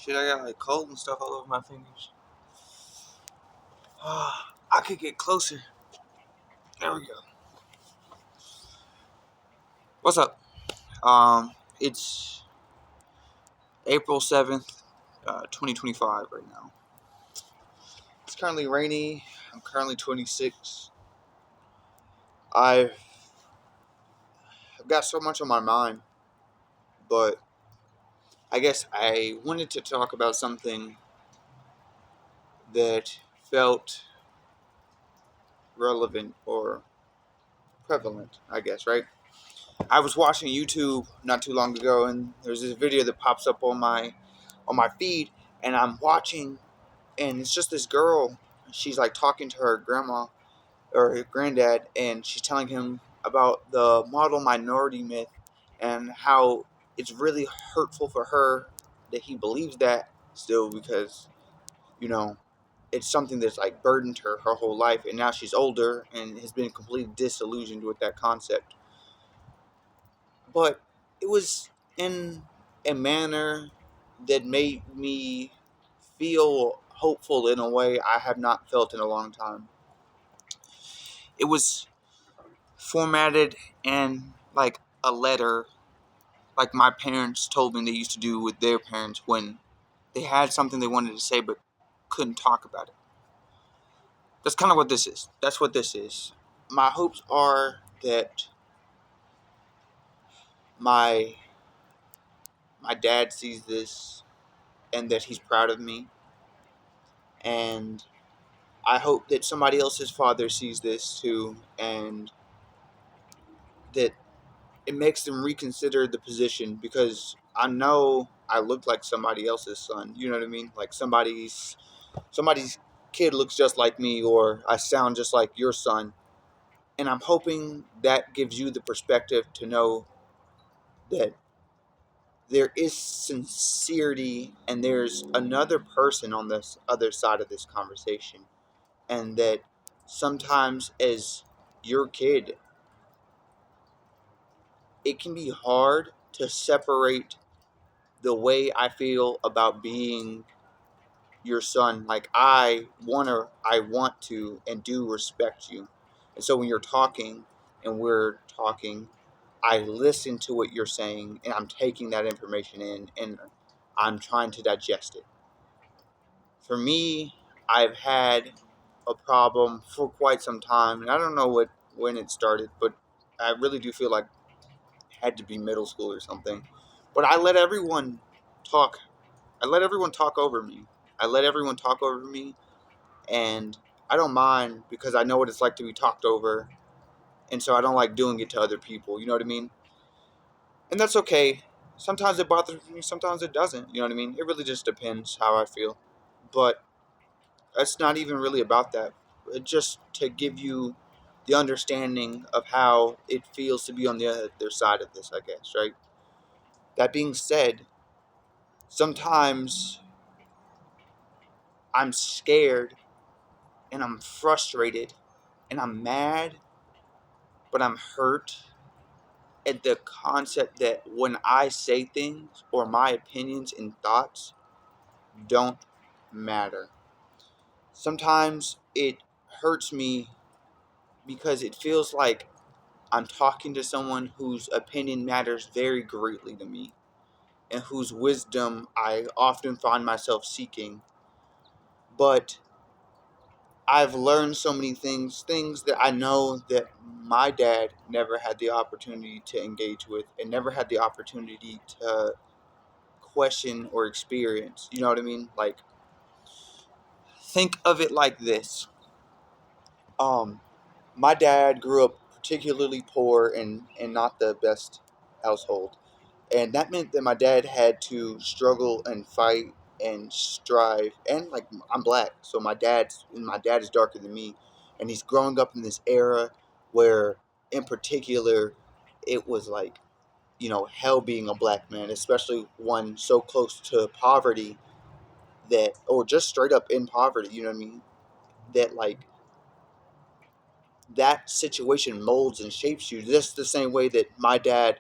Shit, I got like cold and stuff all over my fingers. I could get closer. There we go. What's up? It's April 7th, 2025 right now. It's currently rainy. I'm currently 26. I've got so much on my mind, but I guess I wanted to talk about something that felt relevant or prevalent, I guess, right? I was watching YouTube not too long ago, and there's this video that pops up on my feed, and I'm watching, and it's just this girl. She's like talking to her grandma or her granddad, and she's telling him about the model minority myth and how it's really hurtful for her that he believes that still, because you know it's something that's like burdened her whole life, and now she's older and has been completely disillusioned with that concept. But it was in a manner that made me feel hopeful in a way I have not felt in a long time. It was formatted in like a letter, like my parents told me they used to do with their parents when they had something they wanted to say but couldn't talk about it. That's kind of what this is. That's what this is. My hopes are that my my dad sees this and that he's proud of me, and I hope that somebody else's father sees this too, and that it makes them reconsider the position, because I know I look like somebody else's son. You know what I mean? Like somebody's kid looks just like me, or I sound just like your son. And I'm hoping that gives you the perspective to know that there is sincerity and there's another person on this other side of this conversation, and that sometimes as your kid it can be hard to separate the way I feel about being your son. Like I want to and do respect you. And so when you're talking and we're talking, I listen to what you're saying and I'm taking that information in and I'm trying to digest it. For me, I've had a problem for quite some time, and I don't know when it started, but I really do feel like it had to be middle school or something. But talk. I let everyone talk over me. I let everyone talk over me, and I don't mind because I know what it's like to be talked over, and so I don't like doing it to other people. You know what I mean? And that's okay. Sometimes it bothers me, sometimes it doesn't. You know what I mean? It really just depends how I feel. But it's not even really about that. It's just to give you the understanding of how it feels to be on the other side of this, I guess, right? That being said, sometimes I'm scared and I'm frustrated and I'm mad, but I'm hurt at the concept that when I say things or my opinions and thoughts don't matter. Sometimes it hurts me because it feels like I'm talking to someone whose opinion matters very greatly to me and whose wisdom I often find myself seeking. But I've learned so many things that I know that my dad never had the opportunity to engage with and never had the opportunity to question or experience. You know what I mean? Like, think of it like this. Um, my dad grew up particularly poor and not the best household. And that meant that my dad had to struggle and fight and strive. And like I'm black, so my dad is darker than me, and he's growing up in this era where, in particular, it was like hell being a black man, especially one so close to poverty that, or just straight up in poverty. You know what I mean? That like that situation molds and shapes you just the same way that my dad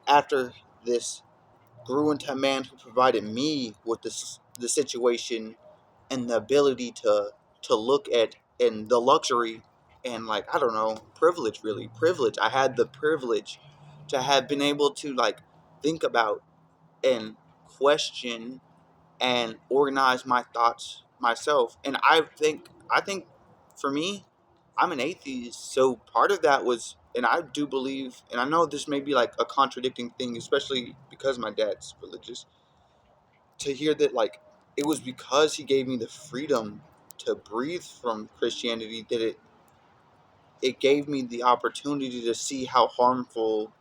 after this grew into a man who provided me with the situation and the ability to look at, and the luxury, and like, I don't know, privilege, really privilege. I had the privilege to have been able to like think about and question and organize my thoughts myself. And I think for me, I'm an atheist, so part of that was, and I do believe, and I know this may be like a contradicting thing, especially because my dad's religious, to hear that like it was because he gave me the freedom to breathe from Christianity that it gave me the opportunity to see how harmful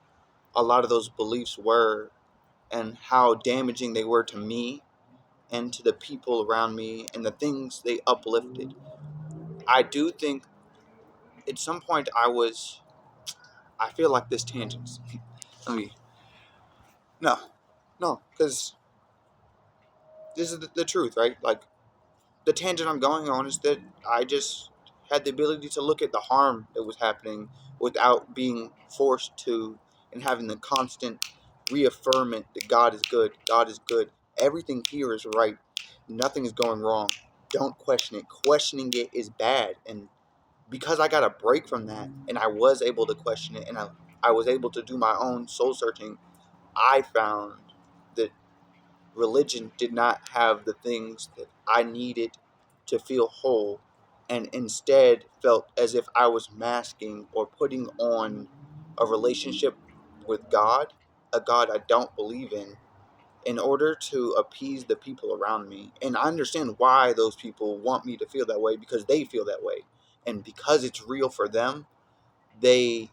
a lot of those beliefs were, and how damaging they were to me and to the people around me and the things they uplifted. I do think at some point I feel like this tangents. Let me, no, no, because this is the truth, right? Like, the tangent I'm going on is that I just had the ability to look at the harm that was happening without being forced to, and having the constant reaffirmment that God is good, God is good. Everything here is right. Nothing is going wrong. Don't question it. Questioning it is bad. And because I got a break from that and I was able to question it, and I was able to do my own soul searching, I found that religion did not have the things that I needed to feel whole, and instead felt as if I was masking or putting on a relationship with God, a God I don't believe in order to appease the people around me. And I understand why those people want me to feel that way, because they feel that way. And because it's real for them, they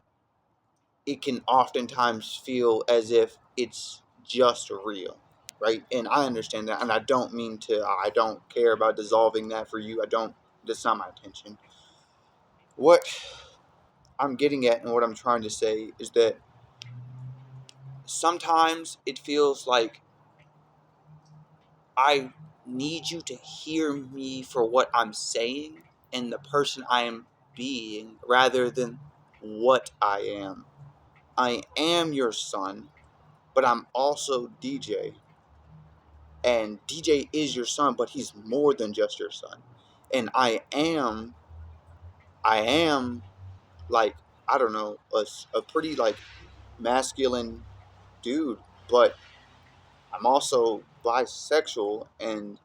it can oftentimes feel as if it's just real, right? And I understand that, and I don't mean to. I don't care about dissolving that for you. I don't. That's not my intention. What I'm getting at, and what I'm trying to say, is that sometimes it feels like I need you to hear me for what I'm saying and the person I am being, rather than what I am. I am your son, but I'm also DJ. And DJ is your son, but he's more than just your son. And I am like, I don't know, a pretty like masculine dude, but I'm also bisexual. And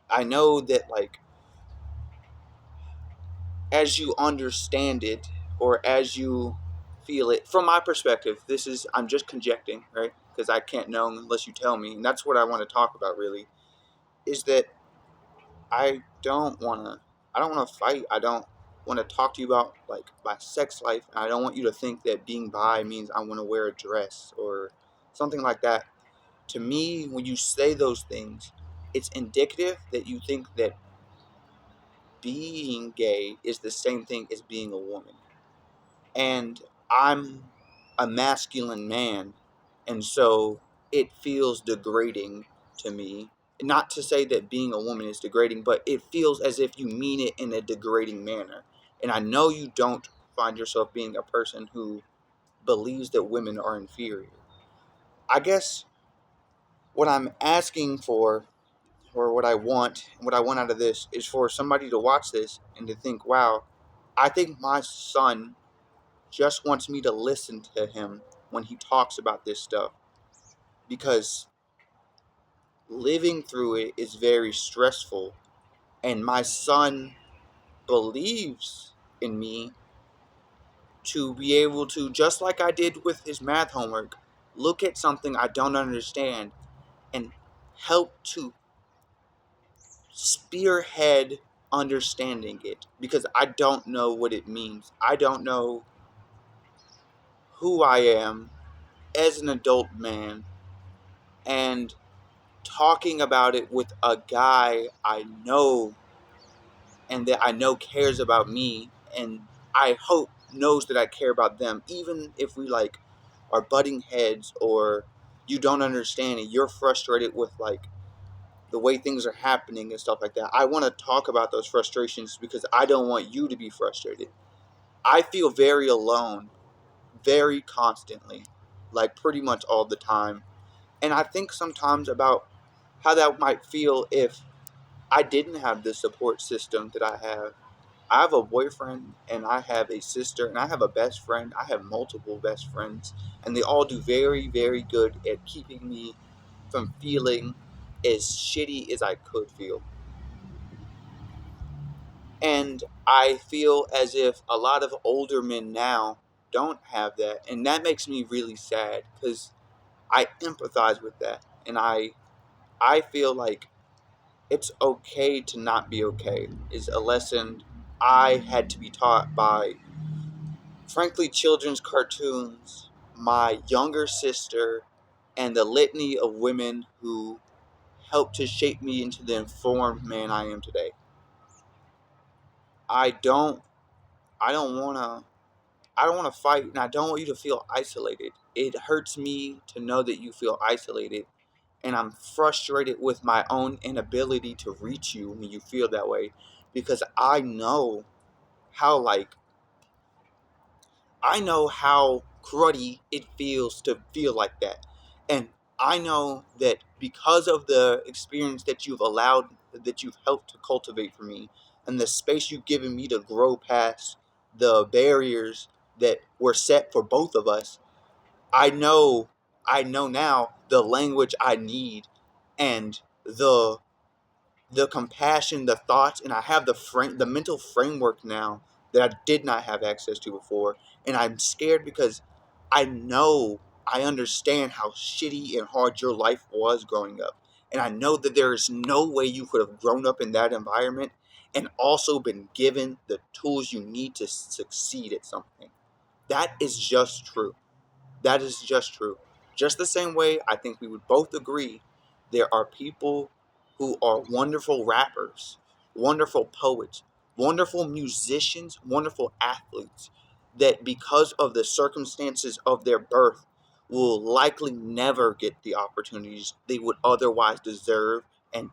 I know that like, as you understand it, or as you feel it, from my perspective, I'm just conjecting, right? Because I can't know unless you tell me. And that's what I want to talk about, really, is that I don't want to I don't want to fight. I don't want to talk to you about like my sex life. And I don't want you to think that being bi means I want to wear a dress or something like that. To me, when you say those things, it's indicative that you think that being gay is the same thing as being a woman. And I'm a masculine man, and so it feels degrading to me. Not to say that being a woman is degrading, but it feels as if you mean it in a degrading manner. And I know you don't find yourself being a person who believes that women are inferior. I guess what I'm asking for, or what I want out of this, is for somebody to watch this and to think, wow, I think my son just wants me to listen to him when he talks about this stuff, because living through it is very stressful. And my son believes in me to be able to, just like I did with his math homework, look at something I don't understand and help to spearhead understanding it, because I don't know what it means. I don't know who I am as an adult man, and talking about it with a guy I know, and that I know cares about me, and I hope knows that I care about them, even if we like are butting heads, or you don't understand and you're frustrated with like the way things are happening and stuff like that. I want to talk about those frustrations because I don't want you to be frustrated. I feel very alone, very constantly, like pretty much all the time. And I think sometimes about how that might feel if I didn't have the support system that I have. I have a boyfriend and I have a sister and I have a best friend. I have multiple best friends, and they all do very, very good at keeping me from feeling as shitty as I could feel. And I feel as if a lot of older men now don't have that. And that makes me really sad because I empathize with that. And I feel like it's okay to not be okay is a lesson I had to be taught by, frankly, children's cartoons, my younger sister, and the litany of women who helped to shape me into the informed man I am today. I don't I don't wanna I don't want to fight, and I don't want you to feel isolated. It hurts me to know that you feel isolated, and I'm frustrated with my own inability to reach you when you feel that way, because how like I know how cruddy it feels to feel like that. And I know that because of the experience that you've helped to cultivate for me, and the space you've given me to grow past the barriers that were set for both of us, I know, I know now the language I need, and the compassion, the thoughts, and I have the mental framework now that I did not have access to before. And I'm scared because I understand how shitty and hard your life was growing up. And I know that there is no way you could have grown up in that environment and also been given the tools you need to succeed at something. That is just true. That is just true. Just the same way I think we would both agree there are people who are wonderful rappers, wonderful poets, wonderful musicians, wonderful athletes that because of the circumstances of their birth will likely never get the opportunities they would otherwise deserve, and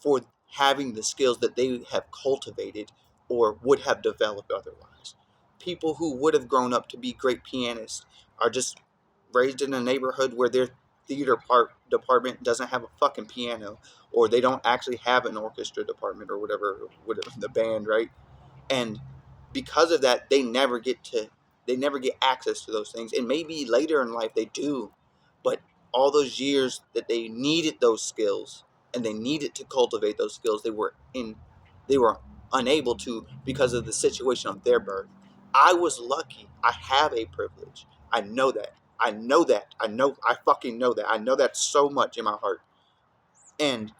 for having the skills that they have cultivated or would have developed otherwise. People who would have grown up to be great pianists are just raised in a neighborhood where their department doesn't have a fucking piano, or they don't actually have an orchestra department or whatever the band, right? And because of that, they never get access to those things, and maybe later in life they do, but all those years that they needed those skills and they needed to cultivate those skills, they were unable to because of the situation of their birth. I was lucky. I have a privilege. I know that. I know that. I fucking know that. I know that so much in my heart. And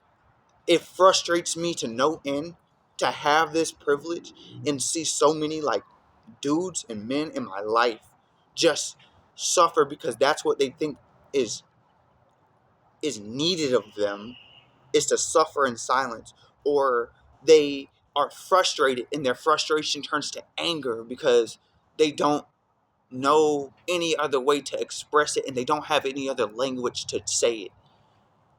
it frustrates me to no end to have this privilege and see so many like dudes and men in my life just suffer because that's what they think is is needed of them, is to suffer in silence, or they are frustrated and their frustration turns to anger because they don't know any other way to express it and they don't have any other language to say it,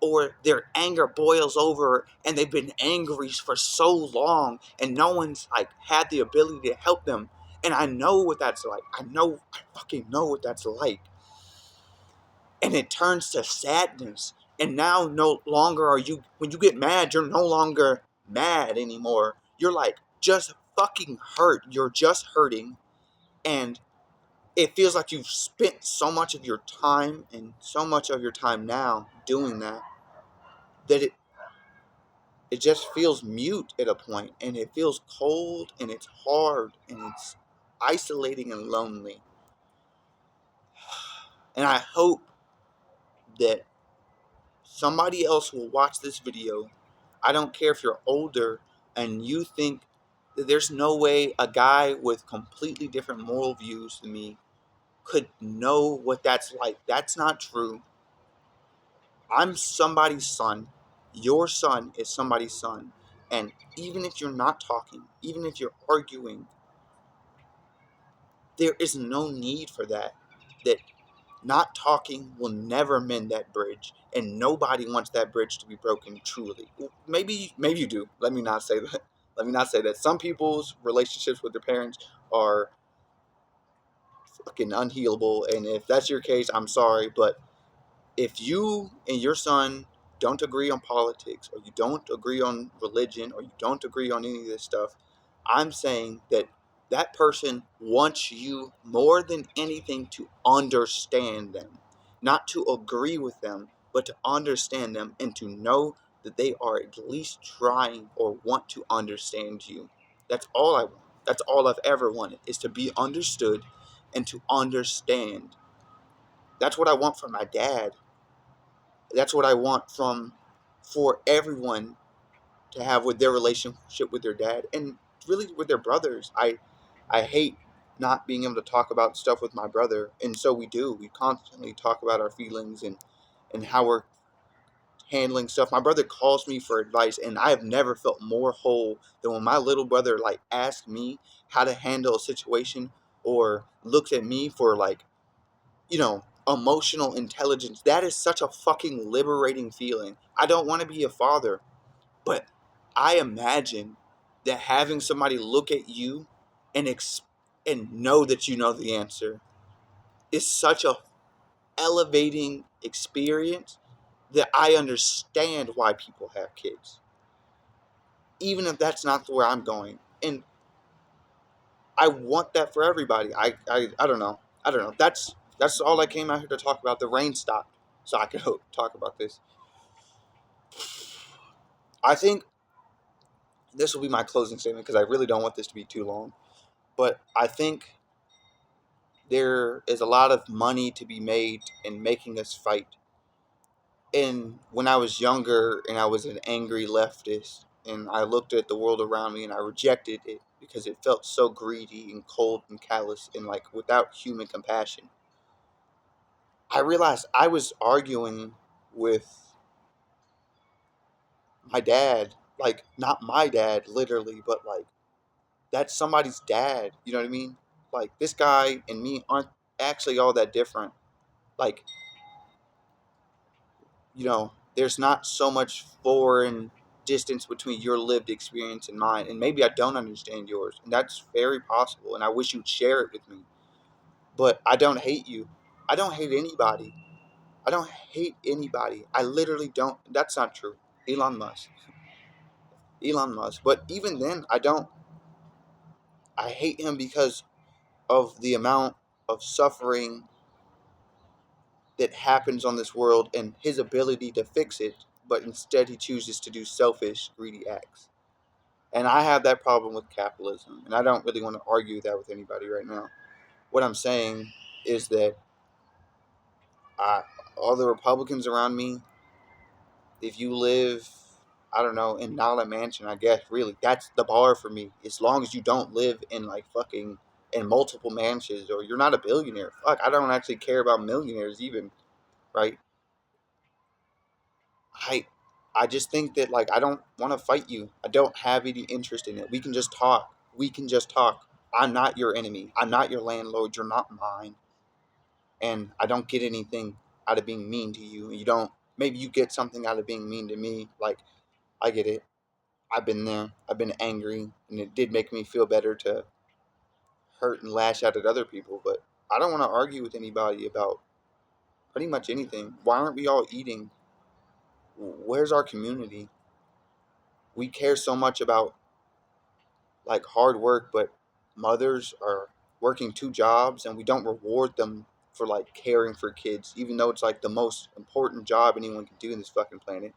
or their anger boils over and they've been angry for so long and no one's like had the ability to help them. And I know what that's like. I fucking know what that's like. And it turns to sadness. And now no longer are you, when you get mad, you're no longer mad anymore. You're like just fucking hurt. You're just hurting. And it feels like you've spent so much of your time and so much of your time now doing that, that it just feels mute at a point, and it feels cold and it's hard and it's isolating and lonely. And I hope that somebody else will watch this video. I don't care if you're older and you think that there's no way a guy with completely different moral views than me could know what that's like. That's not true. I'm somebody's son. Your son is somebody's son. And even if you're not talking, even if you're arguing, there is no need for that. That not talking will never mend that bridge, and nobody wants that bridge to be broken truly. Maybe you do. Let me not say that. Let me not say that. Some people's relationships with their parents are fucking unhealable, and if that's your case, I'm sorry, but if you and your son don't agree on politics, or you don't agree on religion, or you don't agree on any of this stuff, I'm saying that that person wants you more than anything to understand them, not to agree with them, but to understand them and to know that they are at least trying or want to understand you. That's all I want. That's all I've ever wanted, is to be understood and to understand. That's what I want from my dad. That's what I want for everyone to have with their relationship with their dad, and really with their brothers. I hate not being able to talk about stuff with my brother, and so we do. We constantly talk about our feelings and how we're handling stuff. My brother calls me for advice, and I have never felt more whole than when my little brother like asks me how to handle a situation, or looks at me for like, emotional intelligence. That is such a fucking liberating feeling. I don't want to be a father, but I imagine that having somebody look at you and know that you know the answer is such a elevating experience, that I understand why people have kids, even if that's not where I'm going. And I want that for everybody. I don't know. I don't know. That's all I came out here to talk about. The rain stopped, so I could talk about this. I think this will be my closing statement, because I really don't want this to be too long. But I think there is a lot of money to be made in making us fight. And when I was younger and I was an angry leftist, and I looked at the world around me and I rejected it because it felt so greedy and cold and callous and like without human compassion, I realized I was arguing with my dad. Like, not my dad literally, but like that's somebody's dad. You know what I mean? Like, this guy and me aren't actually all that different. Like, there's not so much foreign distance between your lived experience and mine. And maybe I don't understand yours. And that's very possible. And I wish you'd share it with me. But I don't hate you. I don't hate anybody. I don't hate anybody. I literally don't. That's not true. Elon Musk. Elon Musk. But even then, I don't. I hate him because of the amount of suffering that happens on this world and his ability to fix it, but instead he chooses to do selfish, greedy acts. And I have that problem with capitalism, and I don't really want to argue that with anybody right now. What I'm saying is that I, all the Republicans around me, if you live, I don't know, in Nala Mansion, I guess, really, that's the bar for me. As long as you don't live in like fucking in multiple mansions, or you're not a billionaire. Fuck, I don't actually care about millionaires even, right? I I just think that like I don't want to fight you. I don't have any interest in it. We can just talk. We can just talk. I'm not your enemy. I'm not your landlord. You're not mine. And I don't get anything out of being mean to you. You don't. Maybe you get something out of being mean to me. Like, I get it. I've been there. I've been angry, and it did make me feel better to hurt and lash out at other people. But I don't want to argue with anybody about pretty much anything. Why aren't we all eating? Where's our community? We care so much about like hard work, but mothers are working two jobs and we don't reward them for like caring for kids, even though it's like the most important job anyone can do in this fucking planet.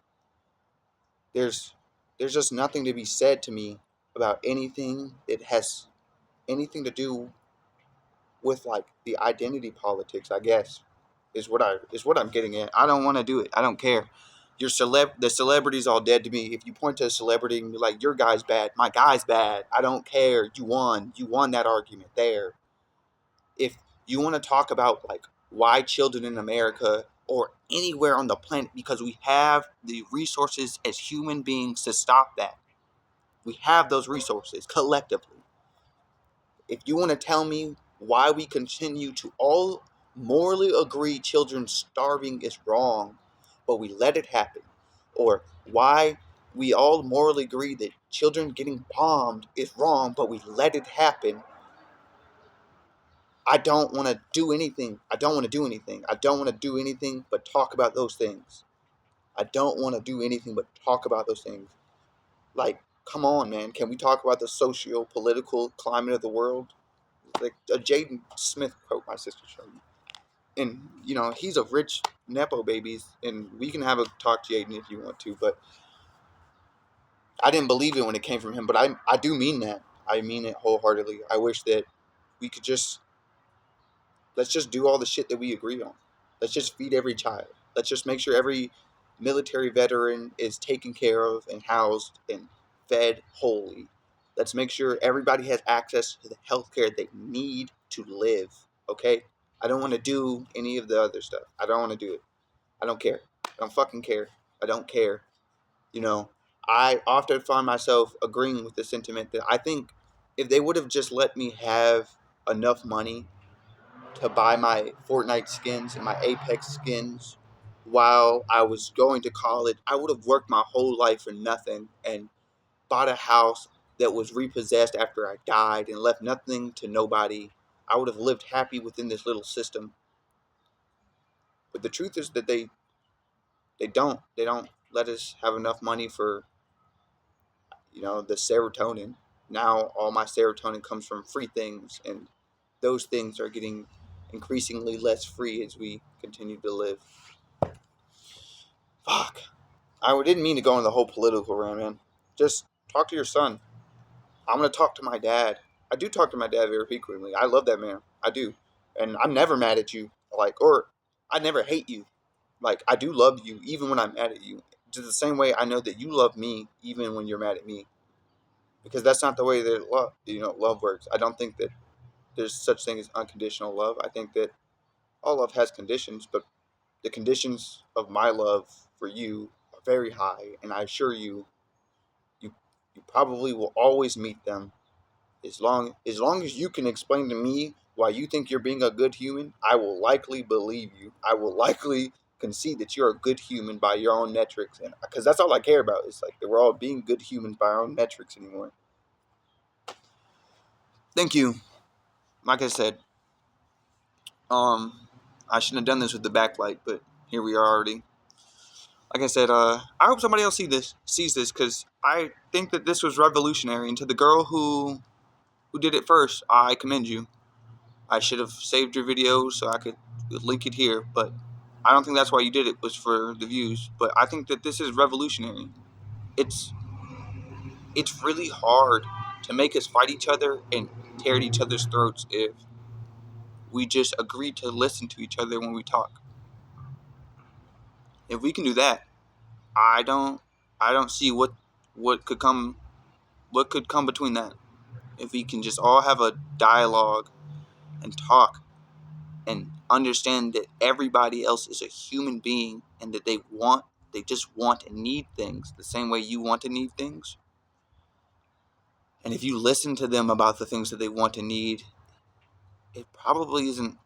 There's there's just nothing to be said to me about anything that has anything to do with like the identity politics, I guess, is what I'm getting at. I don't want to do it. I don't care. The celebrity's all dead to me. If you point to a celebrity and be like, your guy's bad, my guy's bad, I don't care. You won. You won that argument there. If you want to talk about like why children in America or anywhere on the planet, because we have the resources as human beings to stop that. We have those resources collectively. If you want to tell me why we continue to all morally agree children starving is wrong, but we let it happen, or why we all morally agree that children getting bombed is wrong, but we let it happen, I don't want to do anything. I don't want to do anything. I don't want to do anything but talk about those things. I don't want to do anything but talk about those things. Like, come on, man. Can we talk about the socio-political climate of the world? Like a Jaden Smith quote my sister showed me. And, he's a rich Nepo babies, and we can have a talk to Jaden if you want to, but I didn't believe it when it came from him, but I do mean that. I mean it wholeheartedly. I wish that we could let's just do all the shit that we agree on. Let's just feed every child. Let's just make sure every military veteran is taken care of and housed and fed wholly. Let's make sure everybody has access to the health care they need to live. Okay? I don't want to do any of the other stuff. I don't want to do it. I don't care. I don't fucking care. I don't care. I often find myself agreeing with the sentiment that I think if they would have just let me have enough money to buy my Fortnite skins and my Apex skins while I was going to college, I would have worked my whole life for nothing and bought a house that was repossessed after I died and left nothing to nobody. I would have lived happy within this little system. But the truth is that they don't let us have enough money for the serotonin. Now all my serotonin comes from free things, and those things are getting increasingly less free as we continue to live. Fuck. I didn't mean to go into the whole political realm, man. Just talk to your son. I'm going to talk to my dad. I do talk to my dad very frequently. I love that man. I do. And I'm never mad at you. Or I never hate you. I do love you even when I'm mad at you. Just the same way I know that you love me even when you're mad at me. Because that's not the way that love works. I don't think that there's such thing as unconditional love. I think that all love has conditions, but the conditions of my love for you are very high, and I assure you, you, you probably will always meet them. As long as you can explain to me why you think you're being a good human, I will likely believe you. I will likely concede that you're a good human by your own metrics, and because that's all I care about. It's like that we're all being good humans by our own metrics anymore. Thank you. Like I said, I shouldn't have done this with the backlight, but here we are already. Like I said, I hope somebody else sees this, because I think that this was revolutionary. And to the girl who did it first, I commend you. I should have saved your video so I could link it here, but I don't think that's why you did it, was for the views. But I think that this is revolutionary. It's really hard to make us fight each other and tear at each other's throats if we just agree to listen to each other when we talk. If we can do that, I don't see what could come between that. If we can just all have a dialogue and talk and understand that everybody else is a human being and that they just want and need things the same way you want and need things. And if you listen to them about the things that they want and need, it probably isn't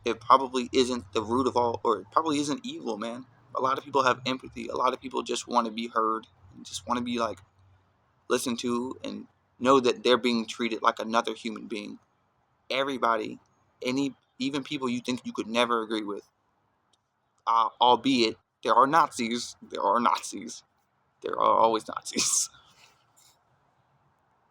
the root of all, or it probably isn't evil, man. A lot of people have empathy. A lot of people just want to be heard and just want to be listened to and know that they're being treated like another human being. Everybody, even people you think you could never agree with, albeit there are Nazis. There are always Nazis.